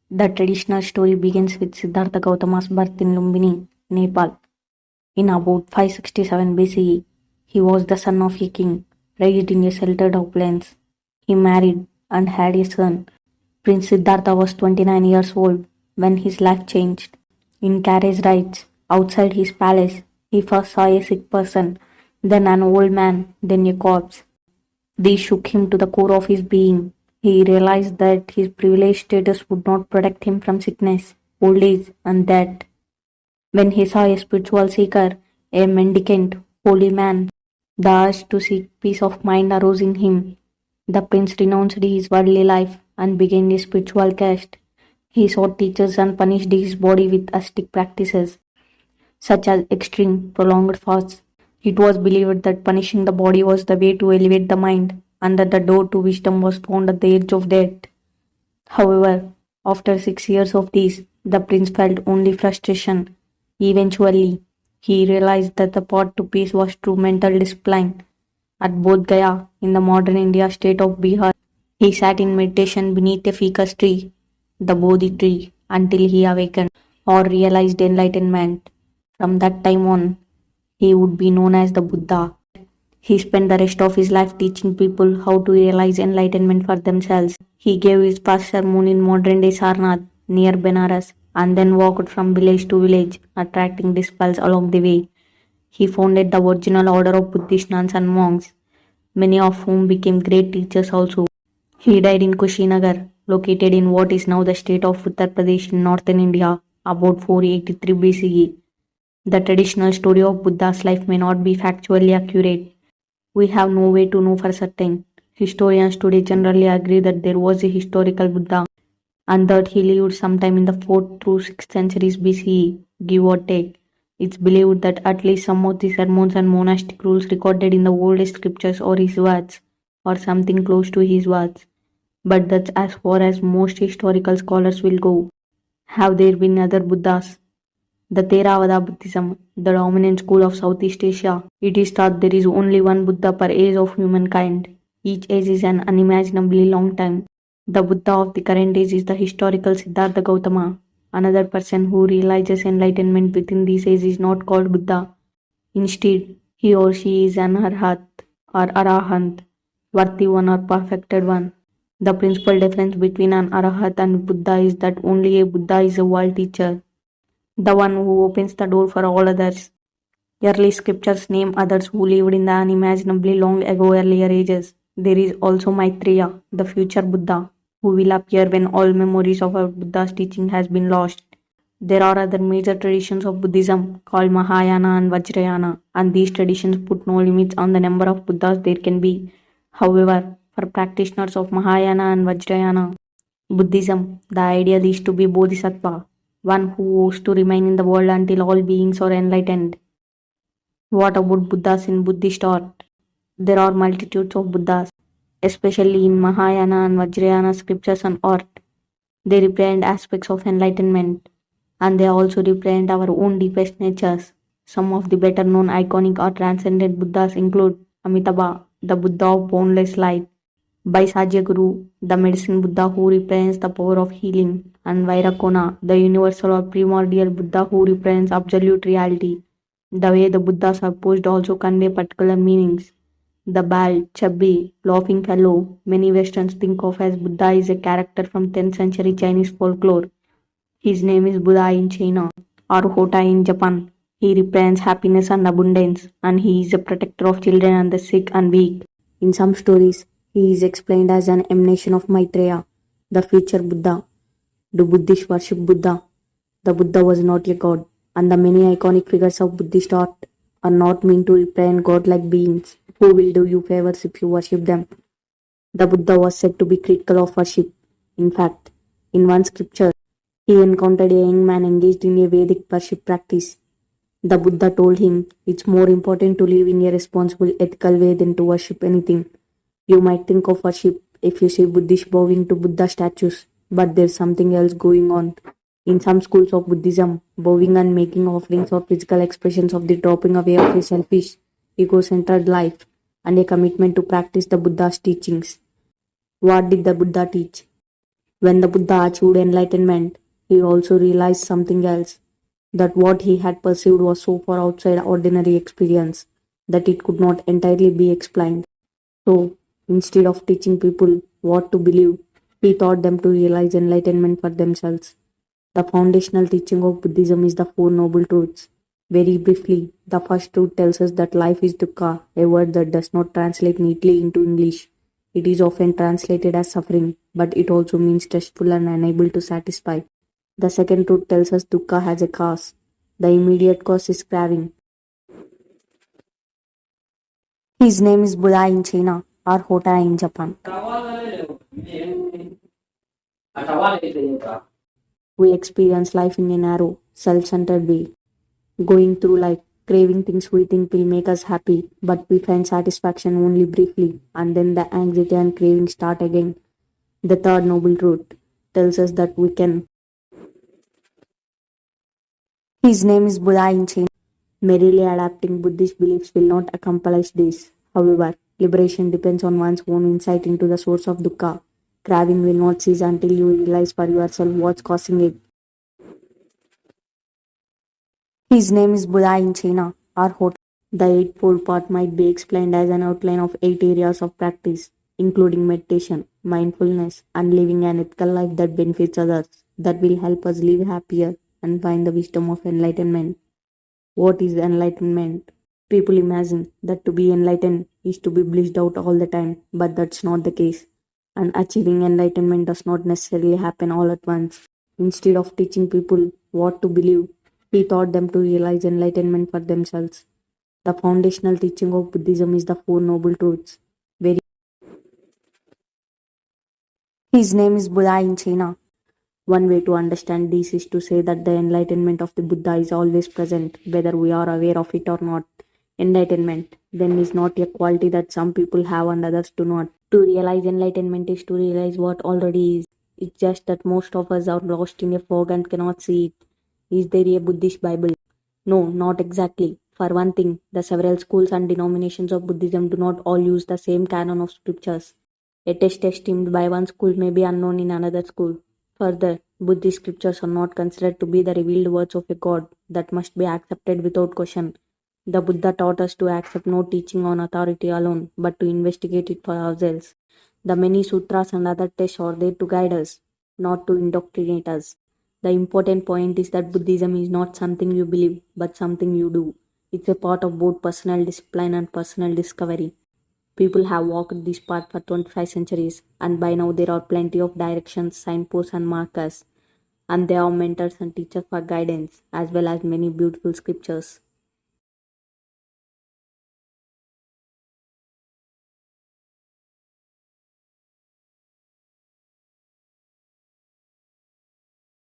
The traditional story begins with Siddhartha Gautama's birth in Lumbini, Nepal. In about 567 BCE, he was the son of a king, raised in a sheltered uplands. He married and had a son. Prince Siddhartha was 29 years old when his life changed. In carriage rides outside his palace, he first saw a sick person, then an old man, then a corpse. These shook him to the core of his being. He realized that his privileged status would not protect him from sickness, old age, and death. When he saw a spiritual seeker, a mendicant, holy man, the urge to seek peace of mind arose in him. The prince renounced his worldly life and began a spiritual quest. He sought teachers and punished his body with ascetic practices, such as extreme, prolonged fasts. It was believed that punishing the body was the way to elevate the mind, and that the door to wisdom was found at the edge of death. However, after 6 years of this, the prince felt only frustration. Eventually, he realized that the path to peace was through mental discipline. At Bodh Gaya, in the modern India state of Bihar, he sat in meditation beneath a ficus tree, the Bodhi tree, until he awakened or realized enlightenment. From that time on, he would be known as the Buddha. He spent the rest of his life teaching people how to realize enlightenment for themselves. He gave his first sermon in modern day Sarnath, near Benares, and then walked from village to village, attracting disciples along the way. He founded the original order of Buddhist nuns and monks, many of whom became great teachers also. He died in Kushinagar, located in what is now the state of Uttar Pradesh in northern India, about 483 BCE. The traditional story of Buddha's life may not be factually accurate. We have no way to know for certain. Historians today generally agree that there was a historical Buddha and that he lived sometime in the 4th through 6th centuries BCE, give or take. It's believed that at least some of the sermons and monastic rules recorded in the oldest scriptures are his words, or something close to his words. But that's as far as most historical scholars will go. Have there been other Buddhas? The Theravada Buddhism, the dominant school of Southeast Asia, it is thought there is only one Buddha per age of humankind. Each age is an unimaginably long time. The Buddha of the current age is the historical Siddhartha Gautama. Another person who realizes enlightenment within this age is not called Buddha. Instead, he or she is an Arhat or Arahant, worthy one or perfected one. The principal difference between an Arahat and Buddha is that only a Buddha is a world teacher, the one who opens the door for all others. Early scriptures name others who lived in the unimaginably long ago earlier ages. There is also Maitreya, the future Buddha, who will appear when all memories of our Buddha's teaching has been lost. There are other major traditions of Buddhism called Mahayana and Vajrayana, and these traditions put no limits on the number of Buddhas there can be. However, for practitioners of Mahayana and Vajrayana Buddhism, the ideal is to be Bodhisattva, one who vows to remain in the world until all beings are enlightened. What about Buddhas in Buddhist art? There are multitudes of Buddhas, especially in Mahayana and Vajrayana scriptures and art. They represent aspects of enlightenment, and they also represent our own deepest natures. Some of the better known iconic or transcendent Buddhas include Amitabha, the Buddha of boundless light, Baisajyaguru, the medicine Buddha who represents the power of healing, and Vairakona, the universal or primordial Buddha who represents absolute reality. The way the Buddhas are posed also convey particular meanings. The bald, chubby, laughing fellow many Westerns think of as Buddha is a character from 10th century Chinese folklore. His name is Buddha in China or Hota in Japan. He represents happiness and abundance, and he is a protector of children and the sick and weak. In some stories, he is explained as an emanation of Maitreya, the future Buddha. Do Buddhists worship Buddha? The Buddha was not a god, and the many iconic figures of Buddhist art are not meant to represent godlike beings who will do you favors if you worship them. The Buddha was said to be critical of worship. In fact, in one scripture, he encountered a young man engaged in a Vedic worship practice. The Buddha told him, it's more important to live in a responsible, ethical way than to worship anything. You might think of worship if you see Buddhists bowing to Buddha statues, but there's something else going on. In some schools of Buddhism, bowing and making offerings are physical expressions of the dropping away of a selfish, ego-centered life and a commitment to practice the Buddha's teachings. What did the Buddha teach? When the Buddha achieved enlightenment, he also realized something else, that what he had perceived was so far outside ordinary experience that it could not entirely be explained. So, instead of teaching people what to believe, he taught them to realize enlightenment for themselves. The foundational teaching of Buddhism is the Four Noble Truths. Very briefly, the first truth tells us that life is dukkha, a word that does not translate neatly into English. It is often translated as suffering, but it also means stressful and unable to satisfy. The second truth tells us dukkha has a cause. The immediate cause is craving. His name is Buddha in China or Hota in Japan. We experience life in a narrow, self-centered way, going through life, craving things we think will make us happy, but we find satisfaction only briefly, and then the anxiety and craving start again. The third noble truth tells us that we can. His name is Buddha in China. Merely adapting Buddhist beliefs will not accomplish this. However, liberation depends on one's own insight into the source of dukkha. Craving will not cease until you realize for yourself what's causing it. His name is Buddha in China or Hot. The Eightfold Path might be explained as an outline of 8 areas of practice, including meditation, mindfulness, and living an ethical life that benefits others, that will help us live happier and find the wisdom of enlightenment. What is enlightenment? People imagine that to be enlightened is to be blissed out all the time, but that's not the case. And achieving enlightenment does not necessarily happen all at once. Instead of teaching people what to believe, he taught them to realize enlightenment for themselves. The foundational teaching of Buddhism is the Four Noble Truths. Very His name is Buddha in China. One way to understand this is to say that the enlightenment of the Buddha is always present, whether we are aware of it or not. Enlightenment, then, is not a quality that some people have and others do not. To realize enlightenment is to realize what already is. It's just that most of us are lost in a fog and cannot see it. Is there a Buddhist Bible? No, not exactly. For one thing, the several schools and denominations of Buddhism do not all use the same canon of scriptures. A text esteemed by one school may be unknown in another school. Further, Buddhist scriptures are not considered to be the revealed words of a god that must be accepted without question. The Buddha taught us to accept no teaching on authority alone, but to investigate it for ourselves. The many sutras and other texts are there to guide us, not to indoctrinate us. The important point is that Buddhism is not something you believe, but something you do. It's a part of both personal discipline and personal discovery. People have walked this path for 25 centuries, and by now there are plenty of directions, signposts, and markers. And they have mentors and teachers for guidance, as well as many beautiful scriptures.